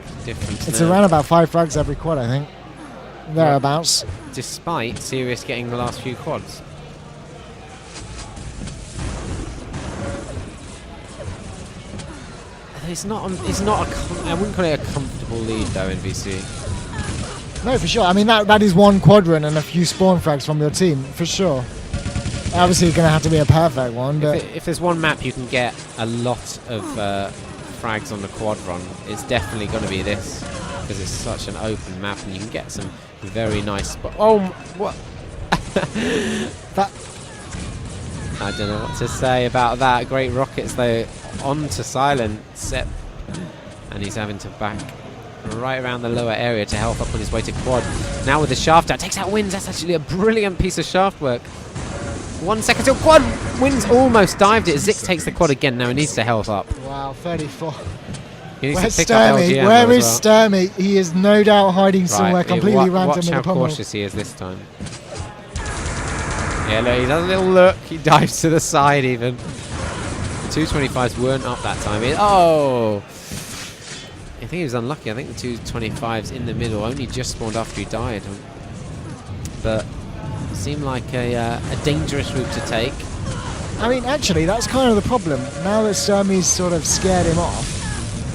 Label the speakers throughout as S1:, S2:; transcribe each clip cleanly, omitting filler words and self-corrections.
S1: frag difference.
S2: It's
S1: now.
S2: around about 5 frags every quad, I think. Thereabouts.
S1: Despite Sirius getting the last few quads. It's not I wouldn't call it a comfortable lead though, NVC.
S2: No, for sure. I mean, that is one quad run and a few spawn frags from your team, for sure. Obviously, it's going to have to be a perfect one. But
S1: if there's one map you can get a lot of frags on the quad run, it's definitely going to be this, because it's such an open map and you can get some very nice. Oh, what?
S2: that.
S1: I don't know what to say about that. Great rockets though, on to silent Sep, and he's having to back right around the lower area to help up on his way to quad. Now with the shaft out, takes out Wins. That's actually a brilliant piece of shaft work. 1 second till quad. Wins almost dived it. Zik takes the quad again. Now he needs to health up.
S2: Wow, 34.
S1: He needs
S2: Where's
S1: to pick up
S2: Sturmy?
S1: LGM
S2: Where
S1: as
S2: is Sturmy? He is no doubt hiding somewhere completely random
S1: Watch
S2: in
S1: how
S2: the pummel.
S1: cautious he is this time. Yeah, look, he does a little look. He dives to the side even. The 225s weren't up that time. Oh! I think he was unlucky. I think the 225s in the middle only just spawned after he died. But it seemed like a dangerous route to take.
S2: I mean, actually, that's kind of the problem. Now that Sturmy's sort of scared him off,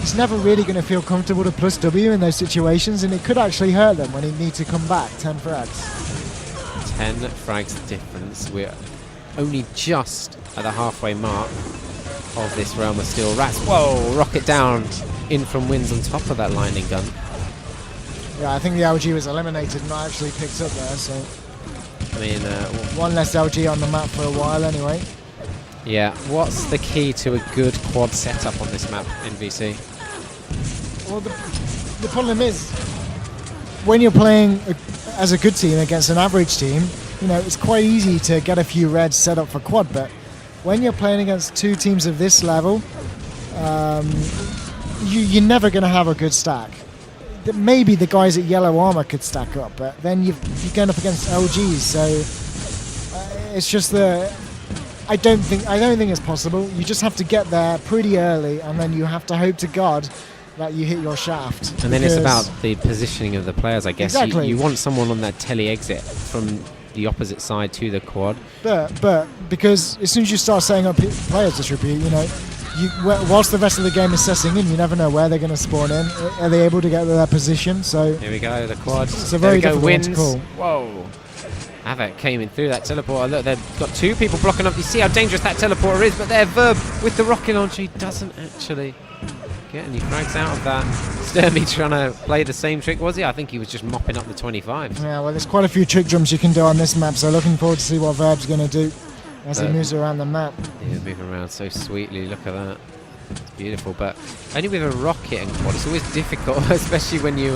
S2: he's never really going to feel comfortable to plus W in those situations, and it could actually hurt them when he needs to come back. 10 frags.
S1: 10 frags difference. We're only just at the halfway mark of this realm of steel rats. Whoa! Rocket down in from Wins on top of that lightning gun.
S2: Yeah, I think the LG was eliminated, not actually picked up there. So
S1: I mean,
S2: one less LG on the map for a while, anyway.
S1: Yeah. What's the key to a good quad setup on this map, NVC?
S2: Well, the problem is when you're playing as a good team against an average team, you know, it's quite easy to get a few reds set up for quad, but when you're playing against two teams of this level, you're never going to have a good stack. Maybe the guys at yellow armor could stack up, but then you're going up against LGs, so it's just I don't think it's possible. You just have to get there pretty early, and then you have to hope to God that you hit your shaft.
S1: And then it's about the positioning of the players, I guess.
S2: Exactly.
S1: You want someone on that tele exit from the opposite side to the quad.
S2: But because as soon as you start setting up players Disrepute, you know, whilst the rest of the game is setting in, you never know where they're going to spawn in. Are they able to get to their position? So
S1: here we go, the quad.
S2: It's a very difficult one to call.
S1: Whoa. Havoc came in through that teleporter. Look, they've got two people blocking up. You see how dangerous that teleporter is, but their Verb with the rocket launcher, he doesn't actually get any frags out of that. Sturmy trying to play the same trick, was he? I think he was just mopping up the 25s.
S2: Yeah, well, there's quite a few trick jumps you can do on this map, so looking forward to see what Verb's going to do as he moves around the map.
S1: Yeah, moving around so sweetly. Look at that. It's beautiful, but only with a rocket and quad, it's always difficult, especially when you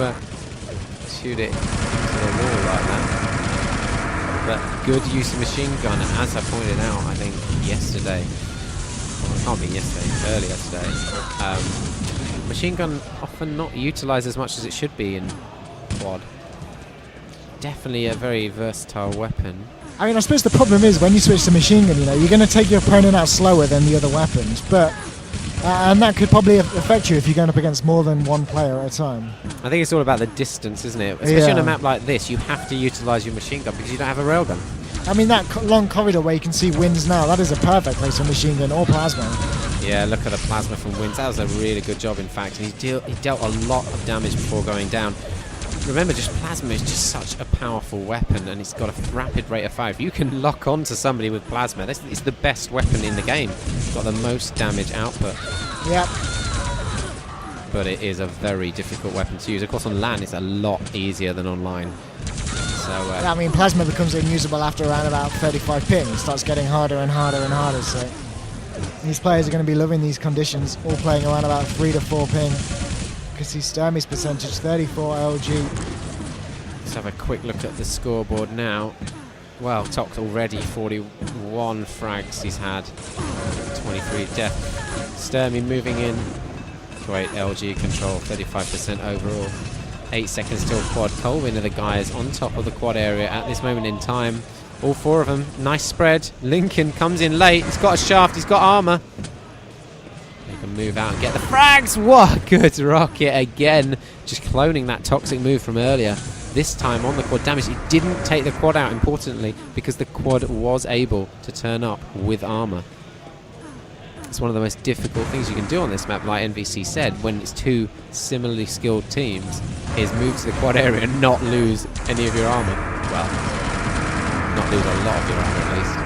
S1: shoot it to the wall like that. But good use of machine gun, as I pointed out, I think yesterday. Well, it can't be yesterday, earlier today. Machine gun often not utilised as much as it should be in quad. Definitely a very versatile weapon.
S2: I mean, I suppose the problem is when you switch to machine gun, you know, you're going to take your opponent out slower than the other weapons, but and that could probably affect you if you're going up against more than one player at a time.
S1: I think it's all about the distance, isn't it? Especially on a map like this, you have to utilise your machine gun because you don't have a railgun.
S2: I mean, that long corridor where you can see Wins now, that is a perfect place for machine gun or plasma.
S1: Yeah, look at the plasma from Wins. That was a really good job, in fact. And he dealt a lot of damage before going down. Remember, just plasma is just such a powerful weapon, and it's got a rapid rate of fire. If you can lock on to somebody with plasma, it's the best weapon in the game. It's got the most damage output.
S2: Yep.
S1: But it is a very difficult weapon to use. Of course, on LAN, it's a lot easier than online. So,
S2: I mean, plasma becomes unusable after around about 35 ping. It starts getting harder and harder and harder. So these players are going to be loving these conditions, all playing around about 3 to 4 ping. Because see Sturmy's percentage, 34 LG.
S1: Let's have a quick look at the scoreboard now. Well, topped already, 41 frags he's had, 23 death. Sturmy moving in. Great LG control, 35% overall. 8 seconds till quad. colwn are the guys on top of the quad area at this moment in time. All four of them. Nice spread. Lincoln comes in late. He's got a shaft. He's got armor. You can move out and get the frags. What a good rocket again. Just cloning that toxic move from earlier. This time on the quad damage. He didn't take the quad out, importantly, because the quad was able to turn up with armor. It's one of the most difficult things you can do on this map, like NVC said, when it's two similarly skilled teams, is move to the quad area and not lose any of your armor. Well, not lose a lot of your armor at least.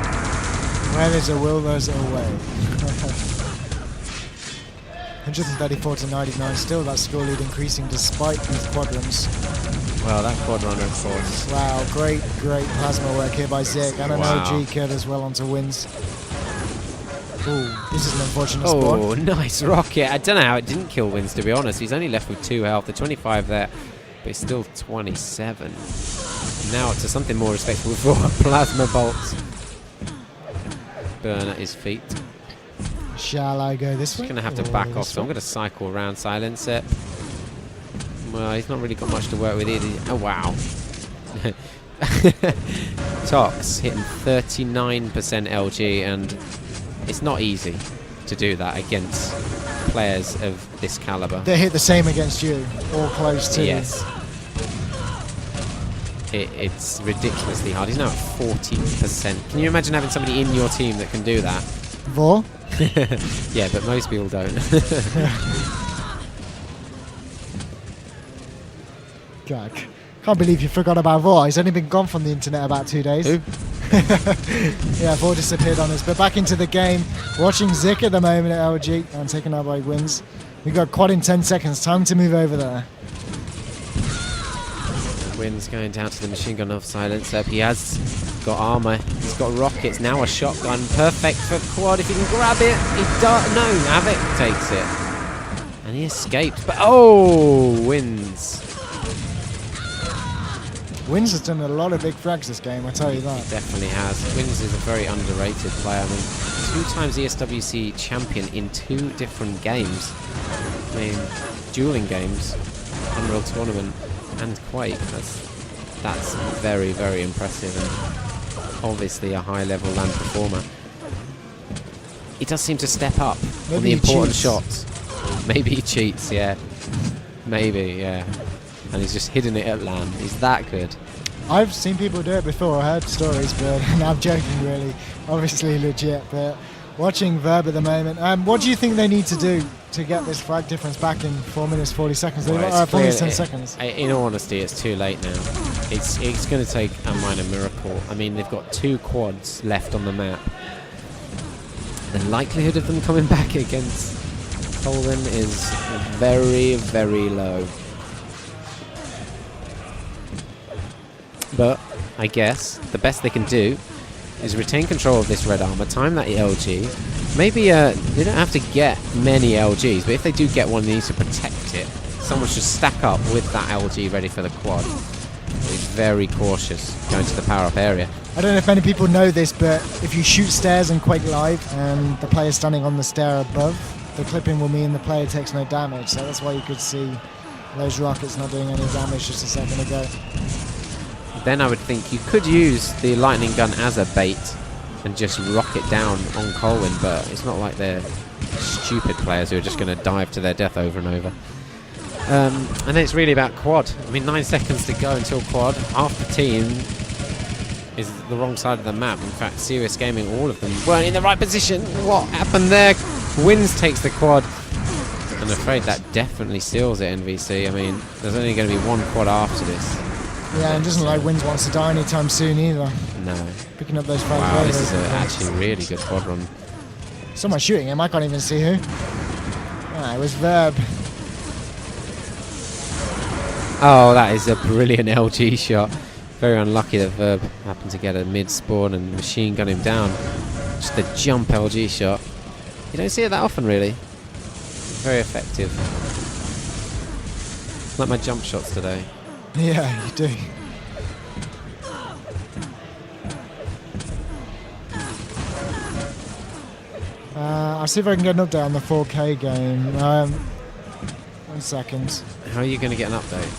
S2: Where there's a will, there's a way. 134 to 99, still that score lead increasing despite these quadrants.
S1: Well, that quad runner, of course.
S2: Wow, great plasma work here by Zik, and an OG kill as well onto wins. Ooh, this is an unfortunate spot.
S1: Oh, nice rocket. I don't know how it didn't kill Wins, to be honest. He's only left with 2 health. The 25 there, but he's still 27. Now up to something more respectable for plasma bolts. Burn at his feet.
S2: Shall I go this way?
S1: He's going to have to back off, so I'm going to cycle around, silence it. Well, he's not really got much to work with either. Oh, wow. Tox hitting 39% LG, and it's not easy to do that against players of this caliber.
S2: They hit the same against you, or close to.
S1: Yes. It's ridiculously hard. He's now at 40%. Can you imagine having somebody in your team that can do that?
S2: Vor?
S1: Yeah, but most people don't.
S2: God, can't believe you forgot about Vor. He's only been gone from the internet about 2 days.
S1: Who?
S2: Yeah, Vor disappeared on us. But back into the game. Watching Zik at the moment at LG and taken out by Wins. We got quad in 10 seconds. Time to move over there.
S1: Wins going down to the machine gun off silence up. He has got armor. He's got rockets. Now a shotgun. Perfect for quad. If he can grab it. He does. No, Avic takes it. And he escaped. But oh, Wins.
S2: Wins has done a lot of big frags this game, I tell you that.
S1: He definitely has. Wins is a very underrated player. I mean, 2 times ESWC champion in 2 different games. I mean, dueling games, Unreal Tournament, and Quake. That's very, very impressive, and obviously a high-level LAN performer. He does seem to step up on the important shots. Maybe he cheats, yeah. Maybe, yeah. And he's just hidden it at LAN. He's that good.
S2: I've seen people do it before. I heard stories, but I'm joking, really. Obviously legit, but watching Verb at the moment. What do you think they need to do to get this frag difference back in 4 minutes 40 seconds?
S1: Well,
S2: 4 minutes 10 seconds.
S1: In all honesty, it's too late now. It's going to take a minor miracle. I mean, they've got 2 quads left on the map. The likelihood of them coming back against colwn is very, very low. But I guess the best they can do is retain control of this red armor, time that LG. Maybe they don't have to get many LGs, but if they do get one, they need to protect it. Someone should stack up with that LG ready for the quad. Be very cautious going to the power-up area.
S2: I don't know if many people know this, but if you shoot stairs in Quake Live and the player standing on the stair above, the clipping will mean the player takes no damage. So that's why you could see those rockets not doing any damage just a second ago.
S1: Then I would think you could use the lightning gun as a bait and just rocket down on colwn, but it's not like they're stupid players who are just going to dive to their death over and over. And then it's really about quad. I mean, 9 seconds to go until quad. Half the team is the wrong side of the map. In fact, Serious Gaming, all of them weren't in the right position. What happened there? Wins takes the quad. I'm afraid that definitely seals it, NVC. I mean, there's only going to be 1 quad after this.
S2: Yeah, and doesn't like Wins wants to die anytime soon either.
S1: No.
S2: Picking up those 5
S1: Wow, this is actually a really good quad run.
S2: Someone shooting him, I can't even see who. Ah, it was Verb.
S1: Oh, that is a brilliant LG shot. Very unlucky that Verb happened to get a mid-spawn and machine gun him down. Just a jump LG shot. You don't see it that often, really. Very effective. Like my jump shots today.
S2: Yeah, you do. I'll see if I can get an update on the 4K game. 1 second.
S1: How are you going to get an update?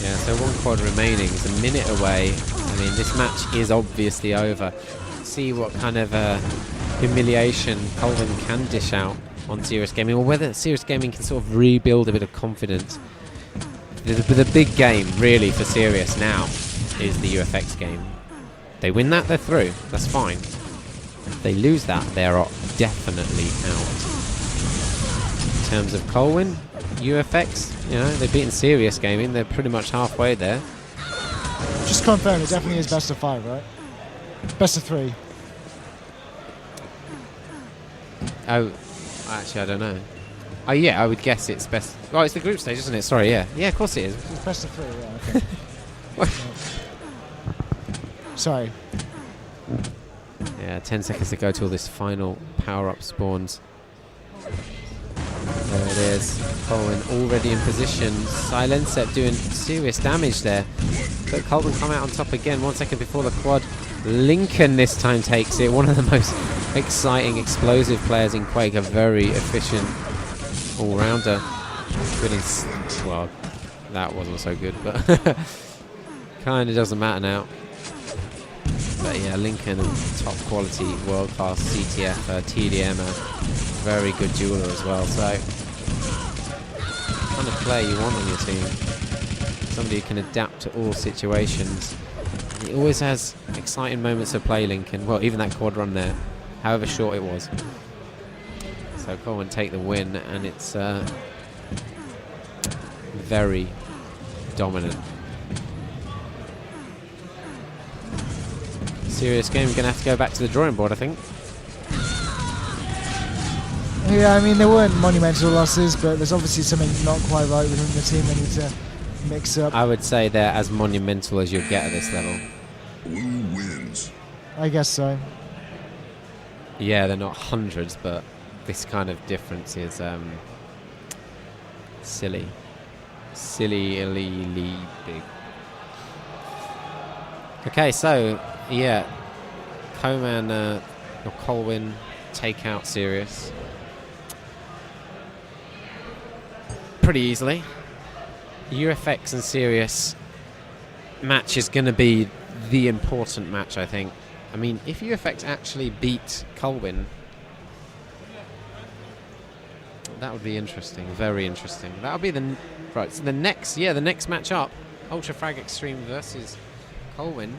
S1: Yeah, so 1 quad remaining. It's a minute away. I mean, this match is obviously over. see what kind of humiliation colwn can dish out on Serious Gaming, or whether Serious Gaming can sort of rebuild a bit of confidence. The big game, really, for Serious now is the UFX game. They win that, they're through. That's fine. If they lose that, they're definitely out. In terms of colwn, UFX, you know, they've beaten Serious Gaming. They're pretty much halfway there.
S2: Just confirm, it definitely is best of 5, right? Best of 3.
S1: Oh, actually, I don't know. Oh, yeah, I would guess it's best. Oh, it's the group stage, isn't it? Sorry, yeah. Yeah, of course it is.
S2: It's best of 3, yeah, okay. Sorry.
S1: Yeah, 10 seconds to go till this final power-up spawns. There it is. colwn already in position. Silencer doing serious damage there. But colwn come out on top again 1 second before the quad. Lincoln this time takes it. One of the most exciting, explosive players in Quake. A very efficient all-rounder. Good in well, that wasn't so good, but kind of doesn't matter now. But yeah, Lincoln, top quality, world-class CTF, TDM, a very good jeweler as well. So, kind of player you want on your team. Somebody who can adapt to all situations. He always has exciting moments of play, Lincoln. Well, even that quad run there, however short it was. So colwn take the win, and it's very dominant. Serious Game, going to have to go back to the drawing board, I think.
S2: Yeah, I mean, there weren't monumental losses, but there's obviously something not quite right within the team they need to mix up.
S1: I would say they're as monumental as you'll get at this level.
S3: Blue wins.
S2: I guess so.
S1: Yeah, they're not hundreds, but this kind of difference is silly. Silly big. Okay, so, yeah. colwn take out Serious pretty easily. UFX and Serious match is going to be the important match, I think. I mean, if UFX actually beat colwn, that would be interesting, very interesting. That would be the next match up, Ultra Frag Extreme versus colwn.